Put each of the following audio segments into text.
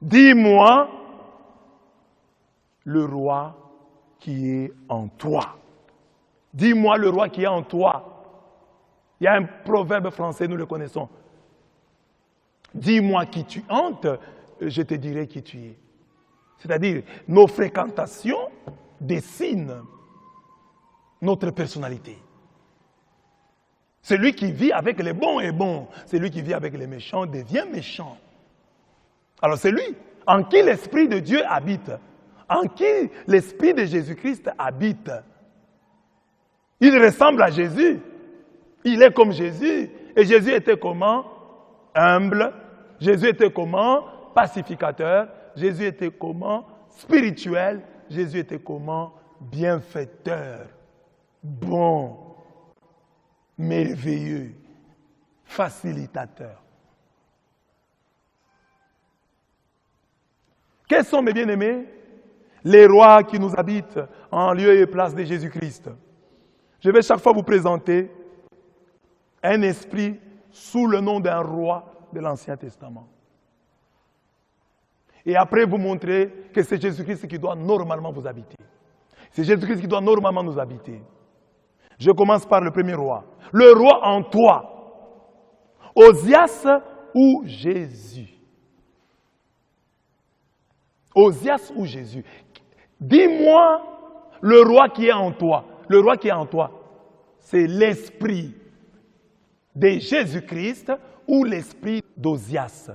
dis-moi le roi qui est en toi. Dis-moi le roi qui est en toi. Il y a un proverbe français, nous le connaissons. Dis-moi qui tu hantes, je te dirai qui tu es. C'est-à-dire, nos fréquentations dessinent notre personnalité. Celui qui vit avec les bons est bon. Celui qui vit avec les méchants devient méchant. Alors c'est lui en qui l'Esprit de Dieu habite, en qui l'Esprit de Jésus-Christ habite. Il ressemble à Jésus. Il est comme Jésus. Et Jésus était comment? Humble. Jésus était comment? Pacificateur. Jésus était comment? Spirituel. Jésus était comment? Bienfaiteur. Bon. Merveilleux. Facilitateur. Quels sont mes bien-aimés? Les rois qui nous habitent en lieu et place de Jésus-Christ. Je vais chaque fois vous présenter un esprit sous le nom d'un roi de l'Ancien Testament. Et après vous montrer que c'est Jésus-Christ qui doit normalement vous habiter. C'est Jésus-Christ qui doit normalement nous habiter. Je commence par le premier roi. Le roi en toi. Osias ou Jésus? Osias ou Jésus? Dis-moi le roi qui est en toi. Le roi qui est en toi, c'est l'esprit de Jésus-Christ ou l'esprit d'Osias.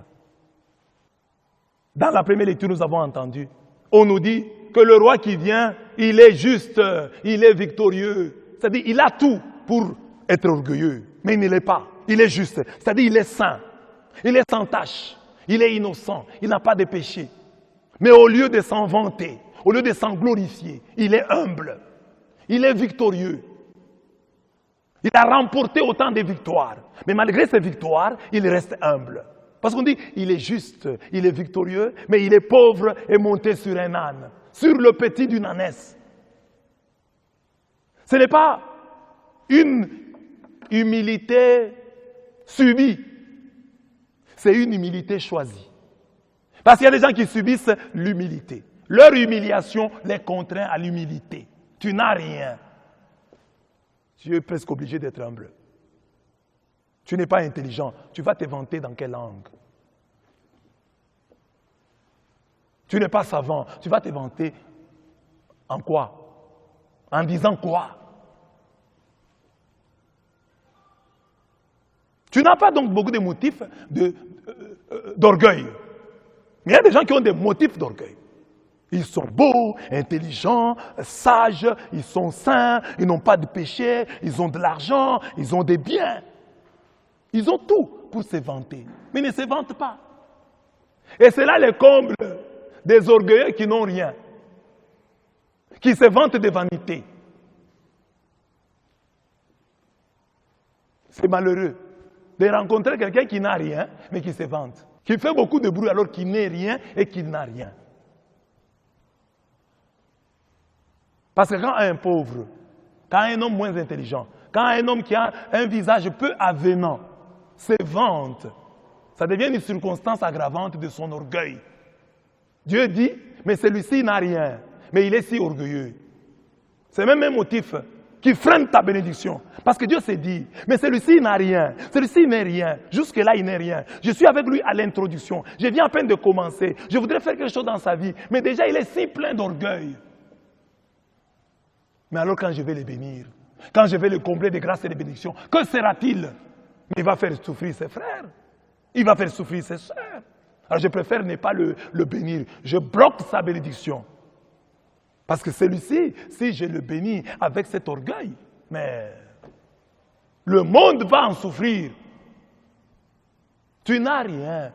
Dans la première lecture, nous avons entendu, on nous dit que le roi qui vient, il est juste, il est victorieux. C'est-à-dire, il a tout pour être orgueilleux, mais il ne l'est pas. Il est juste, c'est-à-dire, il est saint, il est sans tache, il est innocent, il n'a pas de péché. Mais au lieu de s'en vanter, au lieu de s'en glorifier, il est humble, il est victorieux. Il a remporté autant de victoires. Mais malgré ces victoires, il reste humble. Parce qu'on dit, il est juste, il est victorieux, mais il est pauvre et monté sur un âne, sur le petit d'une ânesse. Ce n'est pas une humilité subie, c'est une humilité choisie. Parce qu'il y a des gens qui subissent l'humilité. Leur humiliation les contraint à l'humilité. Tu n'as rien. Tu es presque obligé d'être humble. Tu n'es pas intelligent. Tu vas te vanter dans quelle langue? Tu n'es pas savant. Tu vas te vanter en quoi? En disant quoi? Tu n'as pas donc beaucoup de motifs d'orgueil. Mais il y a des gens qui ont des motifs d'orgueil. Ils sont beaux, intelligents, sages, ils sont saints, ils n'ont pas de péché, ils ont de l'argent, ils ont des biens. Ils ont tout pour se vanter, mais ils ne se vantent pas. Et c'est là le comble des orgueilleux qui n'ont rien, qui se vantent de vanité. C'est malheureux de rencontrer quelqu'un qui n'a rien, mais qui se vante, qui fait beaucoup de bruit alors qu'il n'est rien et qu'il n'a rien. Parce que quand un pauvre, quand un homme moins intelligent, quand un homme qui a un visage peu avenant se vante, ça devient une circonstance aggravante de son orgueil. Dieu dit, mais celui-ci n'a rien, mais il est si orgueilleux. C'est même un motif qui freine ta bénédiction. Parce que Dieu s'est dit, mais celui-ci n'a rien, celui-ci n'est rien, jusque-là il n'est rien. Je suis avec lui à l'introduction, je viens à peine de commencer, je voudrais faire quelque chose dans sa vie, mais déjà il est si plein d'orgueil. Mais alors quand je vais les bénir, quand je vais le combler de grâce et de bénédictions, que sera-t-il? Il va faire souffrir ses frères, il va faire souffrir ses sœurs. Alors je préfère ne pas le bénir, je bloque sa bénédiction. Parce que celui-ci, si je le bénis avec cet orgueil, mais le monde va en souffrir. Tu n'as rien,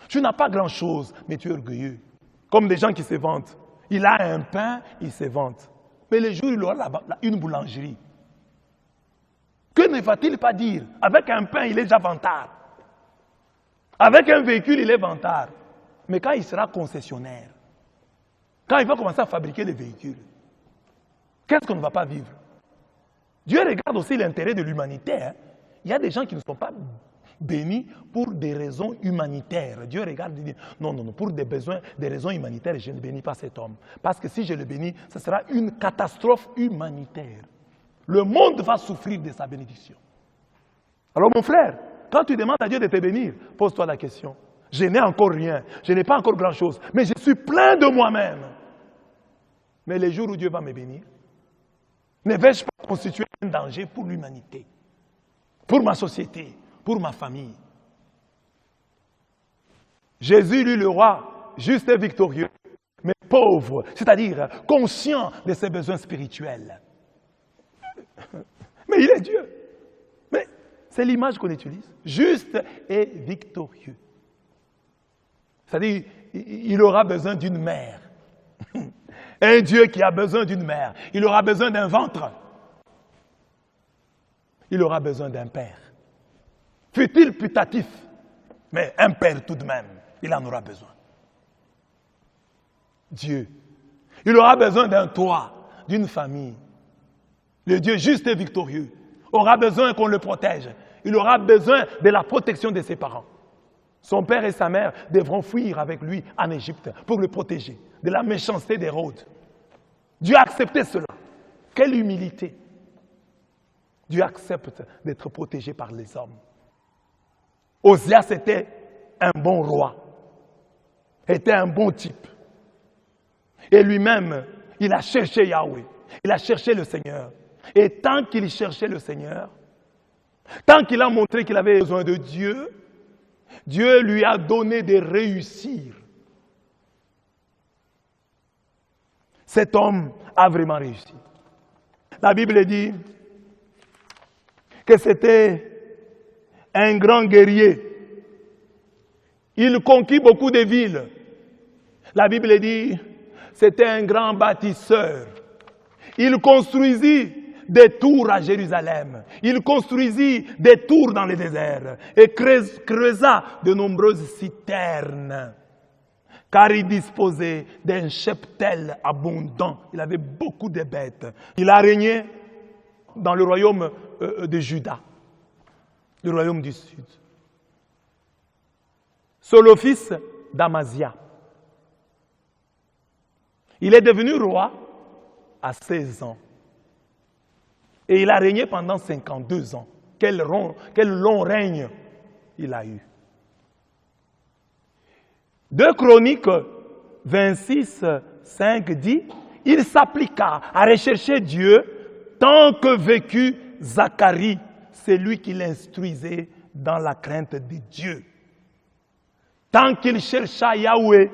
tu n'as pas grand-chose, mais tu es orgueilleux. Comme des gens qui se vantent. Il a un pain, il se vante. Mais le jour où il aura une boulangerie, que ne va-t-il pas dire? Avec un pain, il est déjà vantard. Avec un véhicule, il est vantard. Mais quand il sera concessionnaire, quand il va commencer à fabriquer des véhicules, qu'est-ce qu'on ne va pas vivre? Dieu regarde aussi l'intérêt de l'humanité. Hein? Il y a des gens qui ne sont pas Béni pour des raisons humanitaires. Dieu regarde et dit, non, pour des raisons humanitaires, je ne bénis pas cet homme. Parce que si je le bénis, ce sera une catastrophe humanitaire. Le monde va souffrir de sa bénédiction. Alors mon frère, quand tu demandes à Dieu de te bénir, pose-toi la question. Je n'ai encore rien, je n'ai pas encore grand-chose, mais je suis plein de moi-même. Mais les jours où Dieu va me bénir, ne vais-je pas constituer un danger pour l'humanité, pour ma société, pour ma famille? Jésus, lui, le roi, juste et victorieux, mais pauvre, c'est-à-dire conscient de ses besoins spirituels. Mais il est Dieu. Mais c'est l'image qu'on utilise. Juste et victorieux. C'est-à-dire, il aura besoin d'une mère. Un Dieu qui a besoin d'une mère. Il aura besoin d'un ventre. Il aura besoin d'un père. Fut-il putatif, mais un père tout de même, il en aura besoin. Dieu. Il aura besoin d'un toit, d'une famille. Le Dieu juste et victorieux aura besoin qu'on le protège. Il aura besoin de la protection de ses parents. Son père et sa mère devront fuir avec lui en Égypte pour le protéger de la méchanceté d'Hérode. Dieu a accepté cela. Quelle humilité! Dieu accepte d'être protégé par les hommes. Osias était un bon roi, était un bon type. Et lui-même, il a cherché Yahweh, il a cherché le Seigneur. Et tant qu'il cherchait le Seigneur, tant qu'il a montré qu'il avait besoin de Dieu, Dieu lui a donné de réussir. Cet homme a vraiment réussi. La Bible dit que c'était un grand guerrier. Il conquit beaucoup de villes. La Bible dit c'était un grand bâtisseur. Il construisit des tours à Jérusalem. Il construisit des tours dans le désert et creusa de nombreuses citernes. Car il disposait d'un cheptel abondant. Il avait beaucoup de bêtes. Il a régné dans le royaume de Juda, le royaume du sud. C'est le fils d'Amazia. Il est devenu roi à 16 ans. Et il a régné pendant 52 ans. Quel long règne il a eu. 2 Chroniques 26, 5 dit, il s'appliqua à rechercher Dieu tant que vécut Zacharie, c'est lui qui l'instruisait dans la crainte de Dieu. Tant qu'il chercha Yahweh,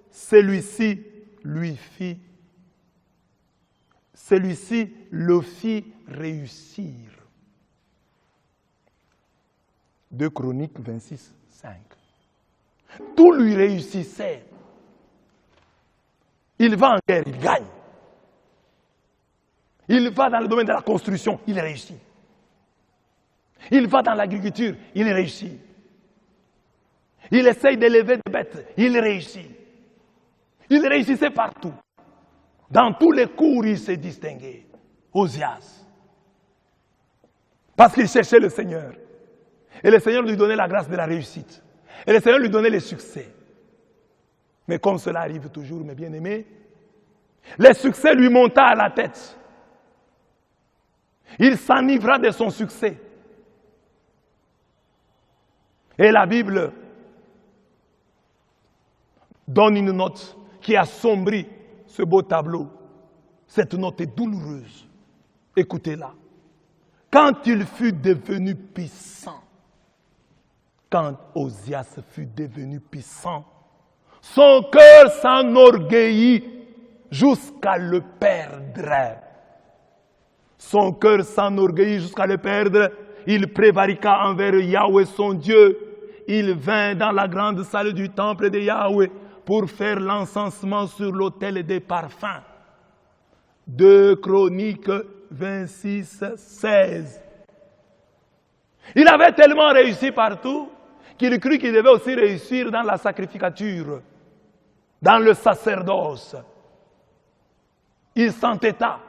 celui-ci le fit réussir. 2 Chroniques 26, 5. Tout lui réussissait. Il va en guerre, il gagne. Il va dans le domaine de la construction, il réussit. Il va dans l'agriculture, il réussit. Il essaye d'élever des bêtes, il réussit. Il réussissait partout. Dans tous les cours, il s'est distingué. Osias. Parce qu'il cherchait le Seigneur. Et le Seigneur lui donnait la grâce de la réussite. Et le Seigneur lui donnait le succès. Mais comme cela arrive toujours, mes bien-aimés, le succès lui monta à la tête. Il s'enivra de son succès. Et la Bible donne une note qui assombrit ce beau tableau. Cette note est douloureuse. Écoutez-la. Quand il fut devenu puissant, quand Osias fut devenu puissant, son cœur s'enorgueillit jusqu'à le perdre. Son cœur s'enorgueillit jusqu'à le perdre. Il prévariqua envers Yahweh son Dieu. Il vint dans la grande salle du temple de Yahweh pour faire l'encensement sur l'autel des parfums. 2 Chroniques 26, 16. Il avait tellement réussi partout qu'il crut qu'il devait aussi réussir dans la sacrificature, dans le sacerdoce. Il s'entêta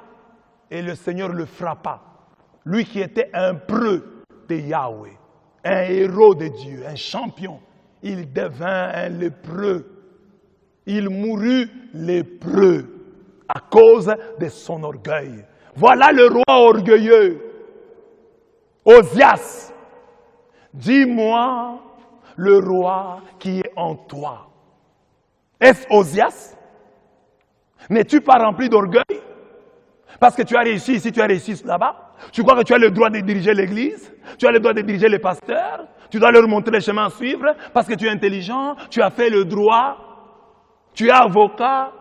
et le Seigneur le frappa. Lui qui était un preux de Yahweh. un héros de Dieu, un champion. Il devint un lépreux. Il mourut lépreux à cause de son orgueil. Voilà le roi orgueilleux. Osias, dis-moi le roi qui est en toi. Est-ce Osias? N'es-tu pas rempli d'orgueil? Parce que tu as réussi ici, tu as réussi là-bas. Tu crois que tu as le droit de diriger l'église? Tu as le droit de diriger les pasteurs? Tu dois leur montrer les chemins à suivre parce que tu es intelligent, tu as fait le droit, tu es avocat,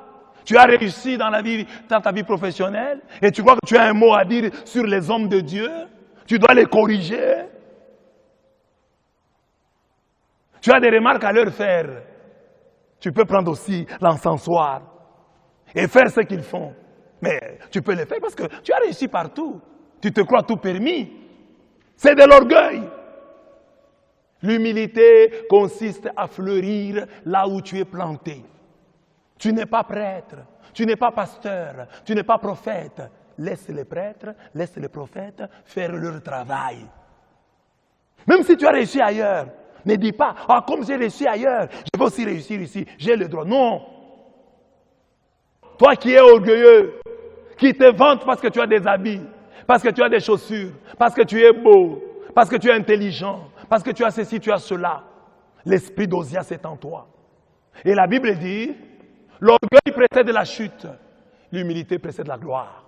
tu as réussi dans ta vie professionnelle et tu crois que tu as un mot à dire sur les hommes de Dieu? Tu dois les corriger. Tu as des remarques à leur faire. Tu peux prendre aussi l'encensoir et faire ce qu'ils font. Mais tu peux le faire parce que tu as réussi partout. Tu te crois tout permis. C'est de l'orgueil. L'humilité consiste à fleurir là où tu es planté. Tu n'es pas prêtre, tu n'es pas pasteur, tu n'es pas prophète. Laisse les prêtres, laisse les prophètes faire leur travail. Même si tu as réussi ailleurs, ne dis pas, ah, comme j'ai réussi ailleurs, je vais aussi réussir ici, j'ai le droit. Non. Toi qui es orgueilleux, qui te vantes parce que tu as des habits, parce que tu as des chaussures, parce que tu es beau, parce que tu es intelligent, parce que tu as ceci, tu as cela. L'esprit d'Osias est en toi. Et la Bible dit, l'orgueil précède la chute, l'humilité précède la gloire.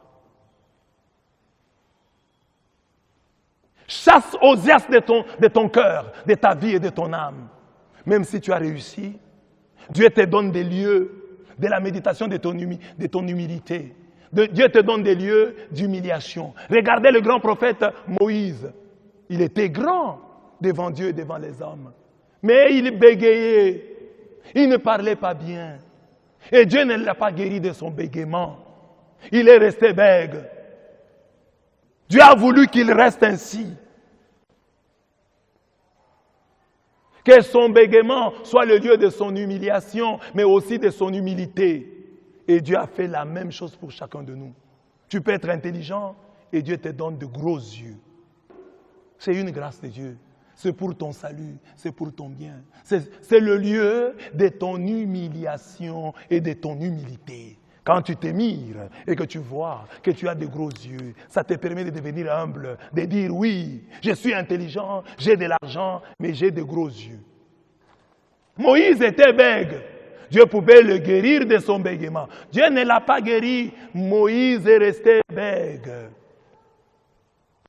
Chasse Osias de ton cœur, de ta vie et de ton âme. Même si tu as réussi, Dieu te donne des lieux de la méditation de ton humilité. Dieu te donne des lieux d'humiliation. Regardez le grand prophète Moïse. Il était grand devant Dieu et devant les hommes. Mais il bégayait. Il ne parlait pas bien. Et Dieu ne l'a pas guéri de son bégaiement. Il est resté bègue. Dieu a voulu qu'il reste ainsi. Que son bégaiement soit le lieu de son humiliation, mais aussi de son humilité. Et Dieu a fait la même chose pour chacun de nous. Tu peux être intelligent et Dieu te donne de gros yeux. C'est une grâce de Dieu. C'est pour ton salut, c'est pour ton bien. C'est le lieu de ton humiliation et de ton humilité. Quand tu t'émires et que tu vois que tu as de gros yeux, ça te permet de devenir humble, de dire oui, je suis intelligent, j'ai de l'argent, mais j'ai de gros yeux. Moïse était bègue. Dieu pouvait le guérir de son bégaiement. Dieu ne l'a pas guéri. Moïse est resté bègue.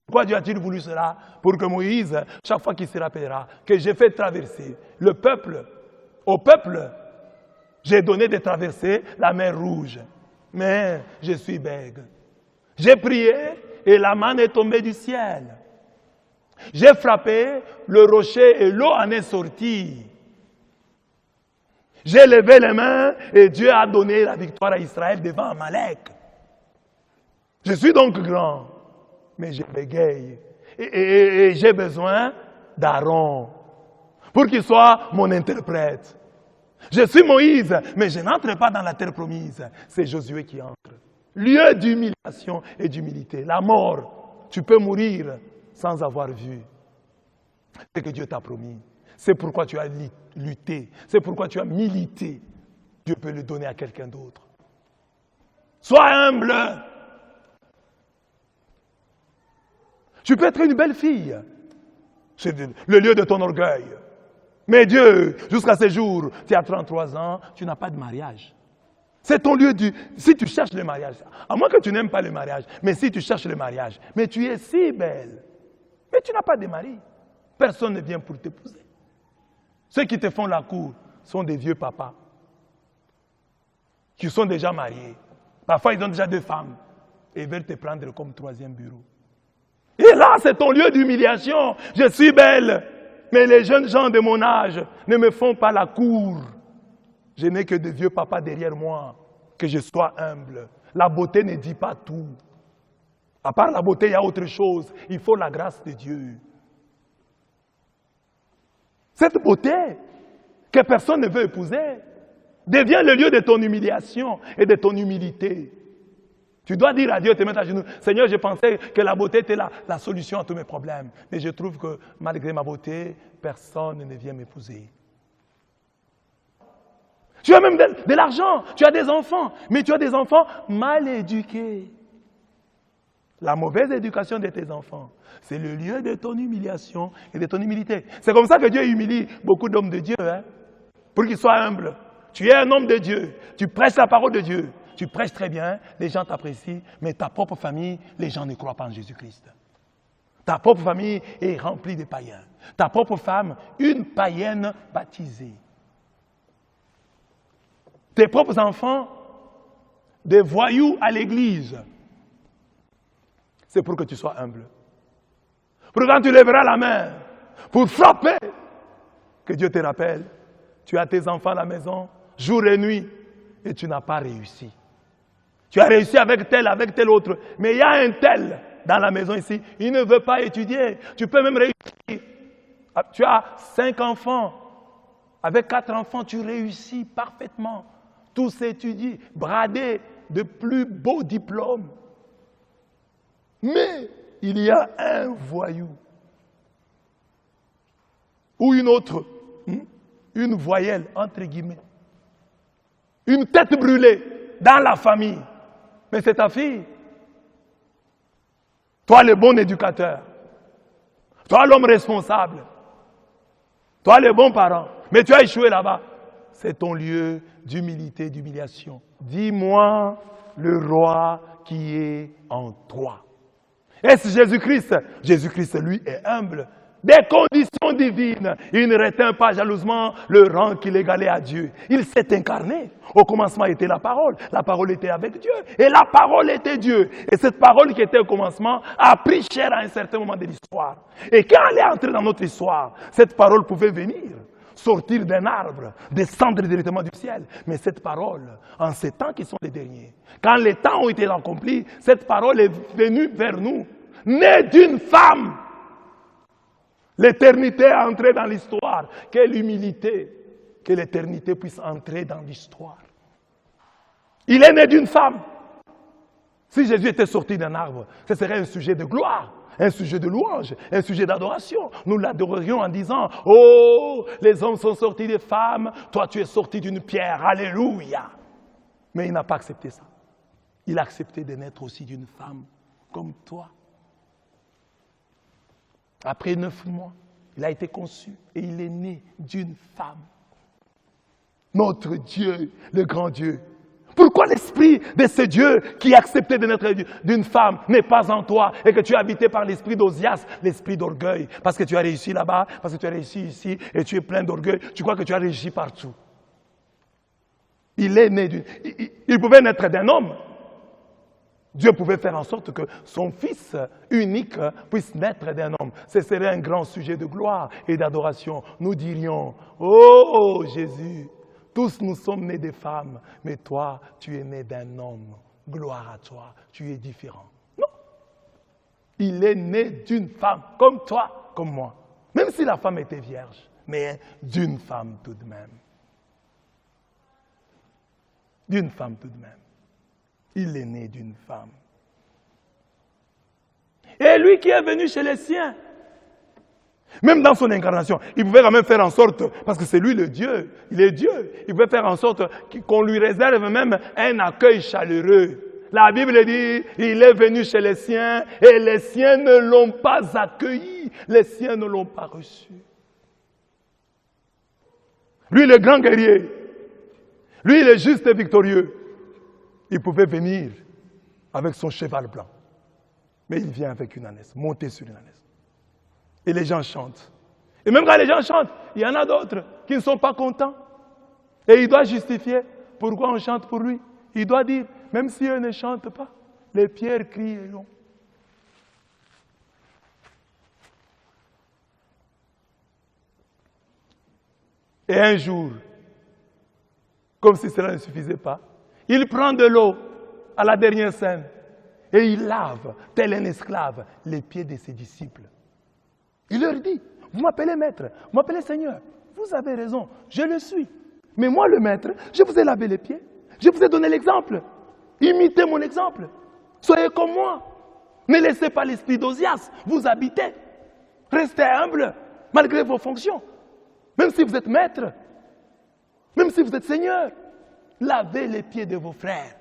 Pourquoi Dieu a-t-il voulu cela? Pour que Moïse, chaque fois qu'il se rappellera que j'ai fait traverser le peuple, au peuple, j'ai donné de traverser la mer Rouge. Mais je suis bègue. J'ai prié et la manne est tombée du ciel. J'ai frappé le rocher et l'eau en est sortie. J'ai levé les mains et Dieu a donné la victoire à Israël devant Amalek. Je suis donc grand, mais je bégaye. Et j'ai besoin d'Aaron pour qu'il soit mon interprète. Je suis Moïse, mais je n'entre pas dans la terre promise. C'est Josué qui entre. Lieu d'humiliation et d'humilité. La mort, tu peux mourir sans avoir vu ce que Dieu t'a promis. C'est pourquoi tu as lutté. C'est pourquoi tu as milité. Dieu peut le donner à quelqu'un d'autre. Sois humble. Tu peux être une belle fille. C'est le lieu de ton orgueil. Mais Dieu, jusqu'à ce jour, tu as 33 ans, tu n'as pas de mariage. C'est ton lieu du... Si tu cherches le mariage, à moins que tu n'aimes pas le mariage, mais si tu cherches le mariage, mais tu es si belle, mais tu n'as pas de mari. Personne ne vient pour t'épouser. Ceux qui te font la cour sont des vieux papas qui sont déjà mariés. Parfois, ils ont déjà 2 femmes et ils veulent te prendre comme 3e bureau. Et là, c'est ton lieu d'humiliation. Je suis belle, mais les jeunes gens de mon âge ne me font pas la cour. Je n'ai que de vieux papas derrière moi, que je sois humble. La beauté ne dit pas tout. À part la beauté, il y a autre chose. Il faut la grâce de Dieu. Cette beauté que personne ne veut épouser devient le lieu de ton humiliation et de ton humilité. Tu dois dire à Dieu, te mettre à genoux. Seigneur, je pensais que la beauté était la solution à tous mes problèmes. Mais je trouve que malgré ma beauté, personne ne vient m'épouser. Tu as même de l'argent, tu as des enfants, mais tu as des enfants mal éduqués. La mauvaise éducation de tes enfants, c'est le lieu de ton humiliation et de ton humilité. C'est comme ça que Dieu humilie beaucoup d'hommes de Dieu, pour qu'ils soient humbles. Tu es un homme de Dieu, tu prêches la parole de Dieu, tu prêches très bien, les gens t'apprécient, mais ta propre famille, les gens ne croient pas en Jésus-Christ. Ta propre famille est remplie de païens. Ta propre femme, une païenne baptisée. Tes propres enfants, des voyous à l'église. C'est pour que tu sois humble. Pour quand tu lèveras la main, pour frapper, que Dieu te rappelle, tu as tes enfants à la maison, jour et nuit, et tu n'as pas réussi. Tu as réussi avec tel autre, mais il y a un tel dans la maison ici, il ne veut pas étudier. Tu peux même réussir. Tu as 5 enfants, avec 4 enfants, tu réussis parfaitement. Tous étudient, bradés de plus beaux diplômes. Mais il y a un voyou ou une autre, une voyelle, entre guillemets, une tête brûlée dans la famille. Mais c'est ta fille. Toi, le bon éducateur. Toi, l'homme responsable. Toi, le bon parent. Mais tu as échoué là-bas. C'est ton lieu d'humilité, d'humiliation. Dis-moi le roi qui est en toi. Est-ce Jésus-Christ? Jésus-Christ, lui, est humble. Des conditions divines. Il ne retint pas jalousement le rang qu'il égalait à Dieu. Il s'est incarné. Au commencement était la parole. La parole était avec Dieu. Et la parole était Dieu. Et cette parole qui était au commencement a pris chair à un certain moment de l'histoire. Et quand elle est entrée dans notre histoire, cette parole pouvait venir, sortir d'un arbre, descendre directement du ciel. Mais cette parole, en ces temps qui sont les derniers, quand les temps ont été accomplis, cette parole est venue vers nous, née d'une femme. L'éternité est entrée dans l'histoire. Quelle humilité que l'éternité puisse entrer dans l'histoire. Il est né d'une femme. Si Jésus était sorti d'un arbre, ce serait un sujet de gloire, un sujet de louange, un sujet d'adoration. Nous l'adorerions en disant, oh, les hommes sont sortis des femmes, toi tu es sorti d'une pierre, alléluia. Mais il n'a pas accepté ça. Il a accepté de naître aussi d'une femme comme toi. Après 9 mois, il a été conçu et il est né d'une femme. Notre Dieu, le grand Dieu. Pourquoi l'esprit de ce Dieu qui a accepté de naître d'une femme n'est pas en toi et que tu es habité par l'esprit d'Ozias, l'esprit d'orgueil? Parce que tu as réussi là-bas, parce que tu as réussi ici et tu es plein d'orgueil. Tu crois que tu as réussi partout. Il est né d'une... Il pouvait naître d'un homme. Dieu pouvait faire en sorte que son Fils unique puisse naître d'un homme. Ce serait un grand sujet de gloire et d'adoration. Nous dirions, oh Jésus, tous nous sommes nés des femmes, mais toi, tu es né d'un homme. Gloire à toi, tu es différent. Non. Il est né d'une femme, comme toi, comme moi. Même si la femme était vierge, mais d'une femme tout de même. D'une femme tout de même. Il est né d'une femme. Et lui qui est venu chez les siens, même dans son incarnation, il pouvait quand même faire en sorte, parce que c'est lui le Dieu, il est Dieu, il pouvait faire en sorte qu'on lui réserve même un accueil chaleureux. La Bible dit, il est venu chez les siens et les siens ne l'ont pas accueilli, les siens ne l'ont pas reçu. Lui le grand guerrier, lui le juste et victorieux, il pouvait venir avec son cheval blanc. Mais il vient avec une ânesse, monté sur une ânesse. Et les gens chantent. Et même quand les gens chantent, il y en a d'autres qui ne sont pas contents. Et il doit justifier pourquoi on chante pour lui. Il doit dire, même si eux ne chantent pas, les pierres crieront. Et un jour, comme si cela ne suffisait pas, il prend de l'eau à la dernière scène et il lave, tel un esclave, les pieds de ses disciples. Il leur dit, vous m'appelez maître, vous m'appelez Seigneur, vous avez raison, je le suis. Mais moi le maître, je vous ai lavé les pieds, je vous ai donné l'exemple. Imitez mon exemple. Soyez comme moi. Ne laissez pas l'esprit d'Ozias vous habiter. Restez humble, malgré vos fonctions. Même si vous êtes maître, même si vous êtes seigneur, lavez les pieds de vos frères.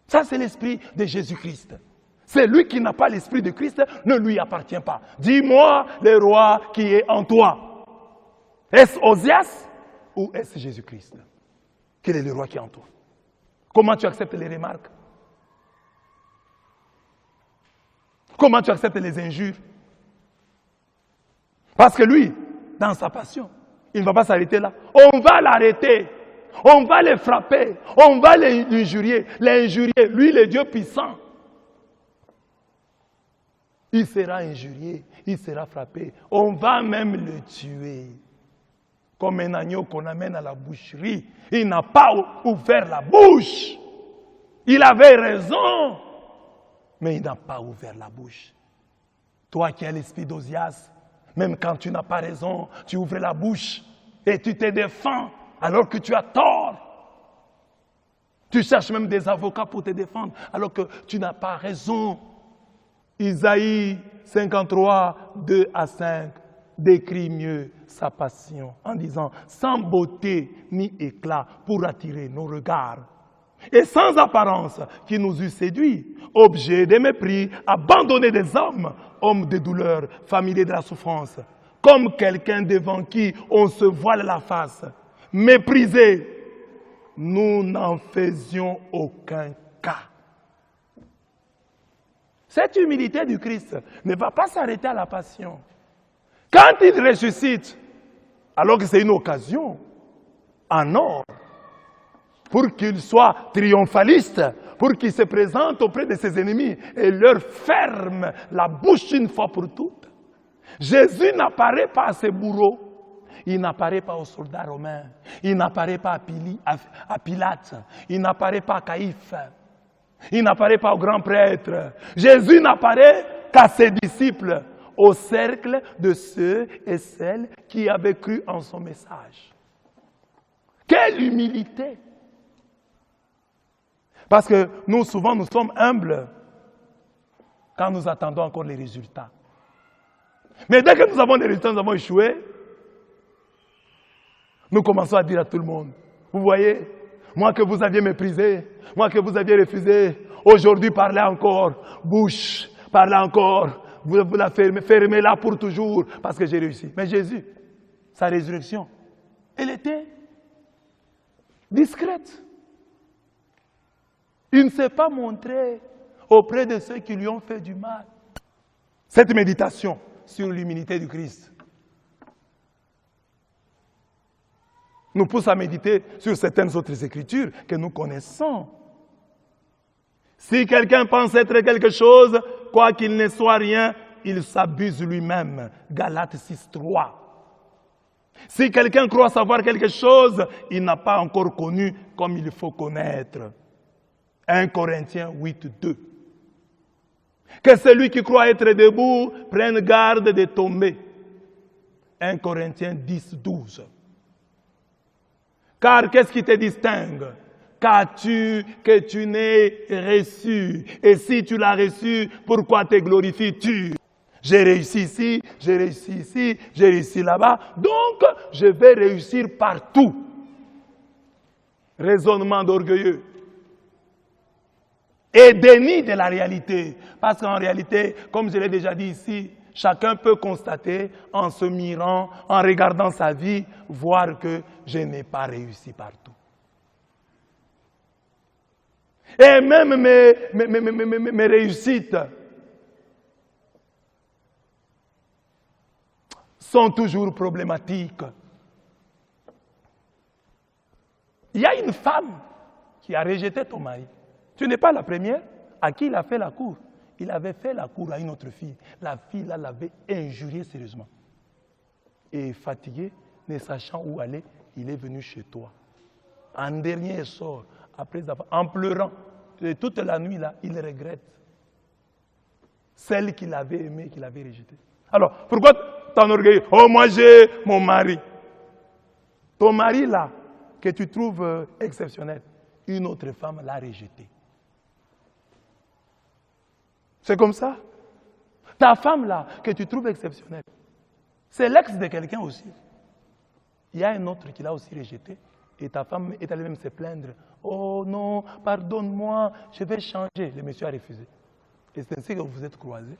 Ça, c'est l'esprit de Jésus-Christ. C'est lui qui n'a pas l'esprit de Christ, ne lui appartient pas. Dis-moi le roi qui est en toi. Est-ce Ozias ou est-ce Jésus-Christ? Quel est le roi qui est en toi? Comment tu acceptes les remarques? Comment tu acceptes les injures? Parce que lui, dans sa passion, il ne va pas s'arrêter là. On va l'arrêter. On va le frapper. On va l'injurier. Lui, le Dieu puissant. Il sera injurié. Il sera frappé. On va même le tuer. Comme un agneau qu'on amène à la boucherie. Il n'a pas ouvert la bouche. Il avait raison. Mais il n'a pas ouvert la bouche. Toi qui as l'esprit d'Ozias, même quand tu n'as pas raison, tu ouvres la bouche et tu te défends alors que tu as tort. Tu cherches même des avocats pour te défendre alors que tu n'as pas raison. Isaïe 53, 2 à 5 décrit mieux sa passion en disant « Sans beauté ni éclat pour attirer nos regards, et sans apparence qui nous eût séduits, objet de mépris, abandonné des hommes, hommes de douleur, familiers de la souffrance, comme quelqu'un devant qui on se voile la face, méprisé, nous n'en faisions aucun cas. » Cette humilité du Christ ne va pas s'arrêter à la passion. Quand il ressuscite, alors que c'est une occasion en or, pour qu'il soit triomphaliste, pour qu'il se présente auprès de ses ennemis et leur ferme la bouche une fois pour toutes. Jésus n'apparaît pas à ses bourreaux, il n'apparaît pas aux soldats romains, il n'apparaît pas à Pilate, il n'apparaît pas à Caïphe, il n'apparaît pas aux grands prêtres. Jésus n'apparaît qu'à ses disciples, au cercle de ceux et celles qui avaient cru en son message. Quelle humilité! Parce que nous, souvent, nous sommes humbles quand nous attendons encore les résultats. Mais dès que nous avons les résultats, nous avons échoué, nous commençons à dire à tout le monde, vous voyez, moi que vous aviez méprisé, moi que vous aviez refusé, aujourd'hui parlez encore, bouche, parlez encore, vous la fermez là pour toujours, parce que j'ai réussi. Mais Jésus, sa résurrection, elle était discrète. Il ne s'est pas montré auprès de ceux qui lui ont fait du mal. Cette méditation sur l'humilité du Christ nous pousse à méditer sur certaines autres écritures que nous connaissons. Si quelqu'un pense être quelque chose, quoi qu'il ne soit rien, il s'abuse lui-même. Galates 6.3. Si quelqu'un croit savoir quelque chose, il n'a pas encore connu comme il faut connaître. 1 Corinthiens 8.2. Que celui qui croit être debout prenne garde de tomber. 1 Corinthiens 10.12. Car qu'est-ce qui te distingue? Qu'as-tu que tu n'aies reçu? Et si tu l'as reçu, pourquoi te glorifies-tu? J'ai réussi ici, j'ai réussi ici, j'ai réussi là-bas, donc je vais réussir partout. Raisonnement d'orgueilleux. Et déni de la réalité. Parce qu'en réalité, comme je l'ai déjà dit ici, chacun peut constater en se mirant, en regardant sa vie, voir que je n'ai pas réussi partout. Et même mes réussites sont toujours problématiques. Il y a une femme qui a rejeté ton mari. Tu n'es pas la première à qui il a fait la cour. Il avait fait la cour à une autre fille. La fille là l'avait injurié sérieusement. Et fatigué, ne sachant où aller, il est venu chez toi. En dernier sort, en pleurant, et toute la nuit là, il regrette celle qu'il avait aimée, qu'il avait rejetée. Alors, pourquoi t'enorgueillir? Oh, moi j'ai mon mari. Ton mari là, que tu trouves exceptionnel, une autre femme l'a rejeté. C'est comme ça. Ta femme là, que tu trouves exceptionnelle, c'est l'ex de quelqu'un aussi. Il y a un autre qui l'a aussi rejeté. Et ta femme est allée même se plaindre. Oh non, pardonne-moi, je vais changer. Le monsieur a refusé. Et c'est ainsi que vous vous êtes croisés.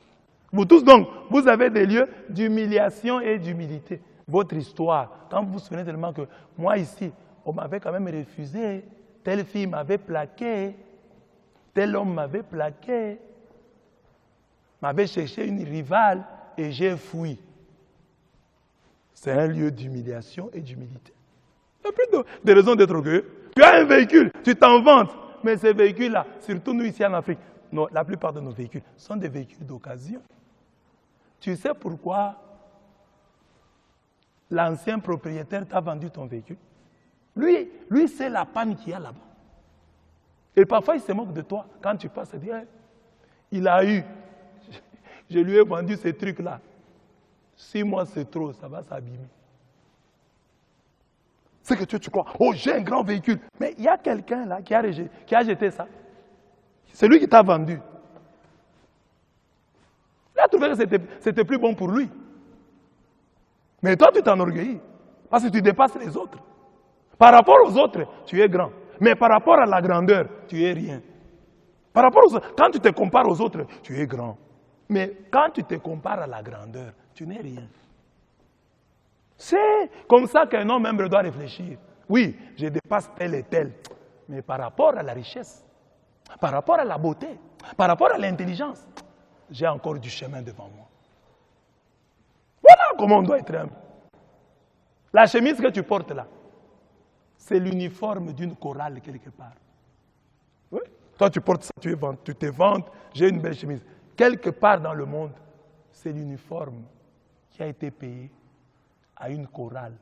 Vous tous donc, vous avez des lieux d'humiliation et d'humilité. Votre histoire, quand vous vous souvenez tellement que moi ici, on m'avait quand même refusé. Telle fille m'avait plaqué. Tel homme m'avait plaqué. M'avait cherché une rivale et j'ai fui. C'est un lieu d'humiliation et d'humilité. Il n'y a plus de raison d'être orgueilleux. Tu as un véhicule, tu t'en vantes. Mais ces véhicules-là, surtout nous ici en Afrique, la plupart de nos véhicules sont des véhicules d'occasion. Tu sais pourquoi l'ancien propriétaire t'a vendu ton véhicule? Lui c'est la panne qu'il y a là-bas. Et parfois, il se moque de toi. Quand tu passes, il dit, il a eu. Je lui ai vendu ces trucs-là. 6 mois, c'est trop, ça va s'abîmer. C'est que tu crois, oh, j'ai un grand véhicule. Mais il y a quelqu'un là qui a jeté ça. C'est lui qui t'a vendu. Il a trouvé que c'était plus bon pour lui. Mais toi, tu t'enorgueillis. Parce que tu dépasses les autres. Par rapport aux autres, tu es grand. Mais par rapport à la grandeur, tu es rien. Par rapport aux autres, quand tu te compares aux autres, tu es grand. Mais quand tu te compares à la grandeur, tu n'es rien. C'est comme ça qu'un homme même doit réfléchir. Oui, je dépasse tel et tel. Mais par rapport à la richesse, par rapport à la beauté, par rapport à l'intelligence, j'ai encore du chemin devant moi. Voilà comment on doit être humble. La chemise que tu portes là, c'est l'uniforme d'une chorale quelque part. Oui. Toi, tu portes ça, tu te vantes, j'ai une belle chemise. Quelque part dans le monde, c'est l'uniforme qui a été payé à une chorale.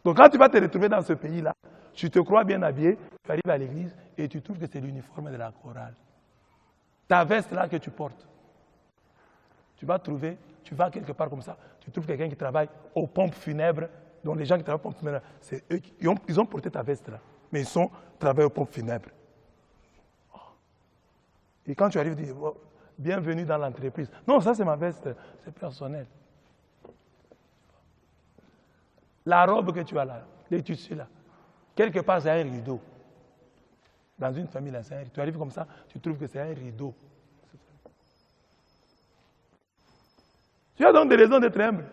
Donc quand tu vas te retrouver dans ce pays-là, tu te crois bien habillé, tu arrives à l'église et tu trouves que c'est l'uniforme de la chorale. Ta veste là que tu portes, tu vas quelque part comme ça, tu trouves quelqu'un qui travaille aux pompes funèbres, donc les gens qui travaillent aux pompes funèbres, c'est eux ils ont porté ta veste là, mais ils travaillent aux pompes funèbres. Et quand tu arrives, tu dis, oh, bienvenue dans l'entreprise. Non, ça c'est ma veste, c'est personnel. La robe que tu as là, les tissus là, quelque part c'est un rideau. Dans une famille là, c'est un rideau. Tu arrives comme ça, tu trouves que c'est un rideau. Tu as donc des raisons d'être humble.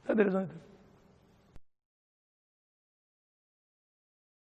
Tu as des raisons d'être humble.